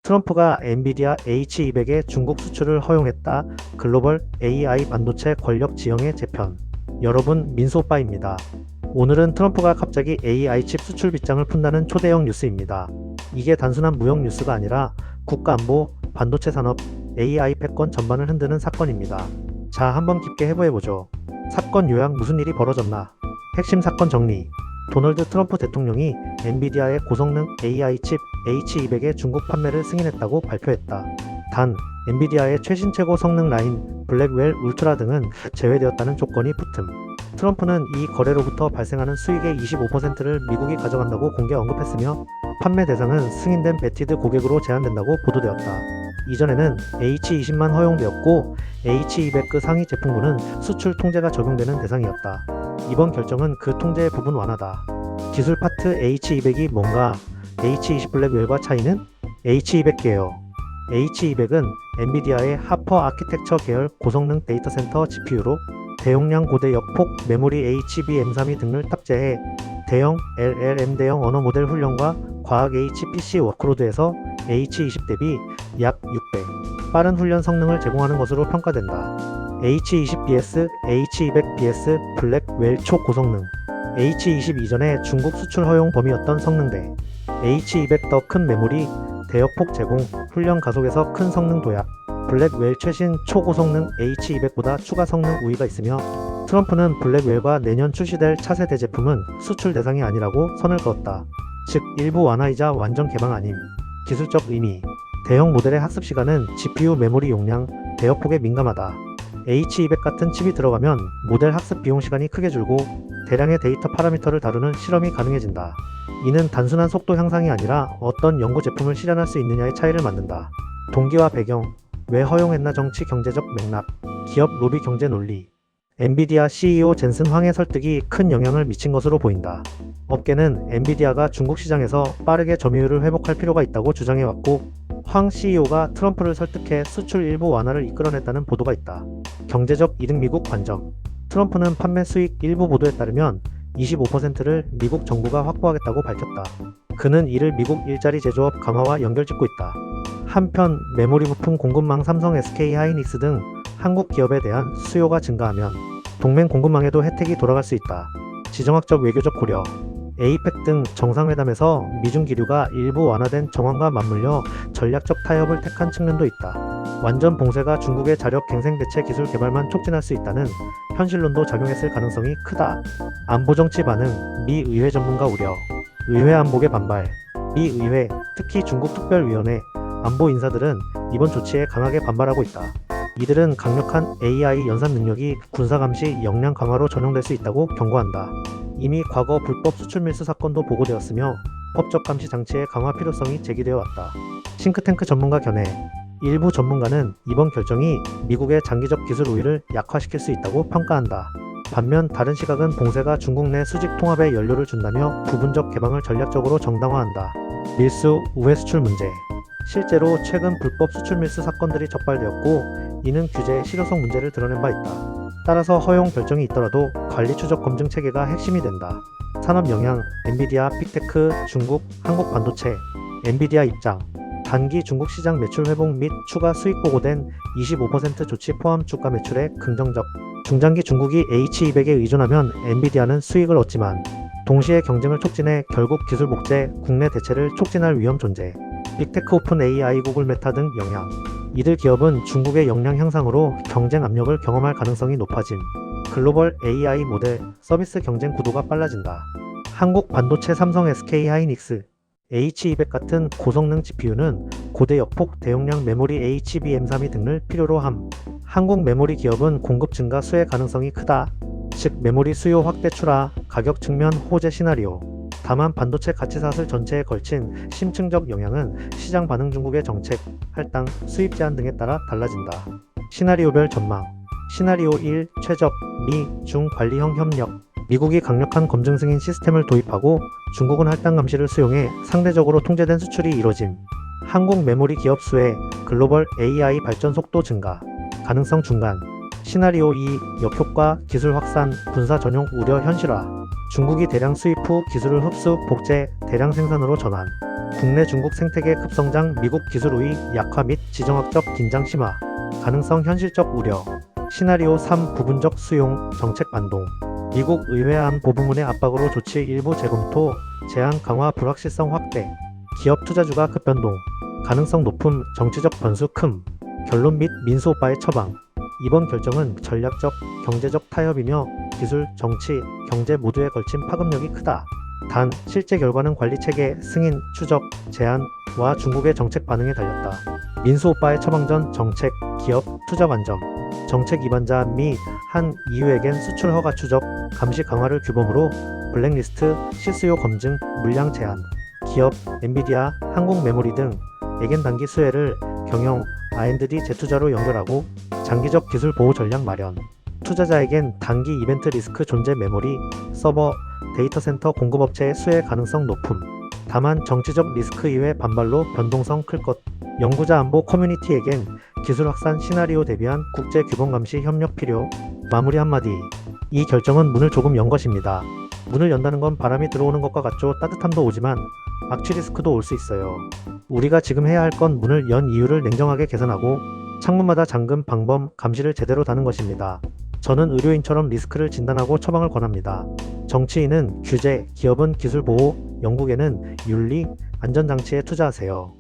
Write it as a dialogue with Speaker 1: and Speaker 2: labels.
Speaker 1: 트럼프가 엔비디아 H200의 중국 수출을 허용했다. 글로벌 AI 반도체 권력 지형의 재편. 여러분, 민소빠입니다. 오늘은 트럼프가 갑자기 AI 칩 수출 빗장을 푼다는 초대형 뉴스입니다. 이게 단순한 무역 뉴스가 아니라 국가안보, 반도체 산업, AI 패권 전반을 흔드는 사건입니다. 자, 한번 깊게 해부해보죠. 사건 요약, 무슨 일이 벌어졌나? 핵심 사건 정리. 도널드 트럼프 대통령이 엔비디아의 고성능 AI 칩 H200의 중국 판매를 승인했다고 발표했다. 단, 엔비디아의 최신 최고 성능 라인 블랙웰 울트라 등은 제외되었다는 조건이 붙음. 트럼프는 이 거래로부터 발생하는 수익의 25%를 미국이 가져간다고 공개 언급했으며 판매 대상은 승인된 베티드 고객으로 제한된다고 보도되었다. 이전에는 H20만 허용되었고 H200그 상위 제품군은 수출 통제가 적용되는 대상이었다. 이번 결정은 그 통제의 부분 완화다. 기술 파트 H200이 뭔가? H20 블랙웰과 차이는? H200 계열. H200은 엔비디아의 하퍼 아키텍처 계열 고성능 데이터 센터 GPU로 대용량 고대 역폭 메모리 HBM32 등을 탑재해 대형 LLM 대형 언어 모델 훈련과 과학 HPC 워크로드에서 H20 대비 약 6배 빠른 훈련 성능을 제공하는 것으로 평가된다. H20BS, H200BS 블랙웰 초고성능. H20 이전에 중국 수출 허용 범위였던 성능대. H200 더 큰 메모리, 대역폭 제공, 훈련 가속에서 큰 성능 도약. 블랙웰 최신 초고성능 H200보다 추가 성능 우위가 있으며 트럼프는 블랙웰과 내년 출시될 차세대 제품은 수출 대상이 아니라고 선을 그었다. 즉 일부 완화이자 완전 개방 아님. 기술적 의미. 대형 모델의 학습 시간은 GPU 메모리 용량, 대역폭에 민감하다. H200 같은 칩이 들어가면 모델 학습 비용 시간이 크게 줄고 대량의 데이터 파라미터를 다루는 실험이 가능해진다. 이는 단순한 속도 향상이 아니라 어떤 연구 제품을 실현할 수 있느냐의 차이를 만든다. 동기와 배경, 왜 허용했나 정치 경제적 맥락, 기업 로비 경제 논리. 엔비디아 CEO 젠슨 황의 설득이 큰 영향을 미친 것으로 보인다. 업계는 엔비디아가 중국 시장에서 빠르게 점유율을 회복할 필요가 있다고 주장해왔고 황 CEO가 트럼프를 설득해 수출 일부 완화를 이끌어냈다는 보도가 있다. 경제적 이득 미국 관점. 트럼프는 판매 수익 일부 보도에 따르면 25%를 미국 정부가 확보하겠다고 밝혔다. 그는 이를 미국 일자리 제조업 강화와 연결짓고 있다. 한편 메모리 부품 공급망 삼성 SK 하이닉스 등 한국 기업에 대한 수요가 증가하면 동맹 공급망에도 혜택이 돌아갈 수 있다. 지정학적 외교적 고려. 에이펙 등 정상회담에서 미중 기류가 일부 완화된 정황과 맞물려 전략적 타협을 택한 측면도 있다. 완전 봉쇄가 중국의 자력 갱생 대체 기술 개발만 촉진할 수 있다는 현실론도 작용했을 가능성이 크다. 안보정치 반응, 미 의회 전문가 우려. 의회 안보계 반발. 미 의회, 특히 중국 특별위원회, 안보 인사들은 이번 조치에 강하게 반발하고 있다. 이들은 강력한 AI 연산 능력이 군사감시 역량 강화로 전용될 수 있다고 경고한다. 이미 과거 불법 수출 밀수 사건도 보고되었으며 법적 감시 장치의 강화 필요성이 제기되어 왔다. 싱크탱크 전문가 견해. 일부 전문가는 이번 결정이 미국의 장기적 기술 우위를 약화시킬 수 있다고 평가한다. 반면 다른 시각은 봉쇄가 중국 내 수직 통합에 연료를 준다며 부분적 개방을 전략적으로 정당화한다. 밀수, 우회 수출 문제. 실제로 최근 불법 수출 밀수 사건들이 적발되었고 이는 규제의 실효성 문제를 드러낸 바 있다. 따라서 허용 결정이 있더라도 관리 추적 검증 체계가 핵심이 된다. 산업 영향, 엔비디아, 빅테크, 중국, 한국 반도체. 엔비디아 입장. 단기 중국 시장 매출 회복 및 추가 수익 보고된 25% 조치 포함 주가 매출에 긍정적. 중장기 중국이 H200에 의존하면 엔비디아는 수익을 얻지만 동시에 경쟁을 촉진해 결국 기술 복제, 국내 대체를 촉진할 위험 존재. 빅테크 오픈 AI 구글 메타 등 영향. 이들 기업은 중국의 역량 향상으로 경쟁 압력을 경험할 가능성이 높아짐. 글로벌 AI 모델, 서비스 경쟁 구도가 빨라진다. 한국 반도체 삼성 SK 하이닉스, H200 같은 고성능 GPU는 고대 역폭 대용량 메모리 HBM32 등을 필요로 함. 한국 메모리 기업은 공급 증가 수혜 가능성이 크다. 즉 메모리 수요 확대 출하, 가격 측면 호재 시나리오. 다만 반도체 가치사슬 전체에 걸친 심층적 영향은 시장 반응 중국의 정책, 할당, 수입 제한 등에 따라 달라진다. 시나리오별 전망. 시나리오 1. 최적, 미, 중 관리형 협력. 미국이 강력한 검증 승인 시스템을 도입하고 중국은 할당 감시를 수용해 상대적으로 통제된 수출이 이뤄짐. 한국 메모리 기업 수혜, 글로벌 AI 발전 속도 증가. 가능성 중간. 시나리오 2. 역효과, 기술 확산, 군사 전용 우려 현실화. 중국이 대량 수입 후 기술을 흡수, 복제, 대량 생산으로 전환. 국내 중국 생태계 급성장, 미국 기술 우위 약화 및 지정학적 긴장 심화, 가능성 현실적 우려, 시나리오 3 부분적 수용, 정책 반동, 미국 의회 안보 부문의 압박으로 조치 일부 재검토, 제한 강화 불확실성 확대, 기업 투자주가 급변동, 가능성 높음, 정치적 변수 큼, 결론 및 민수 오빠의 처방. 이번 결정은 전략적, 경제적 타협이며 기술, 정치, 경제 모두에 걸친 파급력이 크다. 단, 실제 결과는 관리체계, 승인, 추적, 제한와 중국의 정책 반응에 달렸다. 민수 오빠의 처방전, 정책, 기업, 투자 관점. 정책 위반자 미, 한 EU에겐 수출 허가 추적, 감시 강화를 규범으로 블랙리스트, 실수요 검증, 물량 제한. 기업, 엔비디아, 한국 메모리 등에겐 단기 수혜를 경영, R&D 재투자로 연결하고 장기적 기술 보호 전략 마련. 투자자에겐 단기 이벤트 리스크 존재 메모리, 서버, 데이터 센터 공급업체의 수혜 가능성 높음. 다만 정치적 리스크 이외 반발로 변동성 클 것. 연구자 안보 커뮤니티에겐 기술 확산 시나리오 대비한 국제 규범 감시 협력 필요. 마무리 한마디. 이 결정은 문을 조금 연 것입니다. 문을 연다는 건 바람이 들어오는 것과 같죠. 따뜻함도 오지만 악취 리스크도 올 수 있어요. 우리가 지금 해야 할 건 문을 연 이유를 냉정하게 계산하고 창문마다 잠금 방범 감시를 제대로 다는 것입니다. 저는 의료인처럼 리스크를 진단하고 처방을 권합니다. 정치인은 규제, 기업은 기술 보호, 영국에는 윤리, 안전장치에 투자하세요.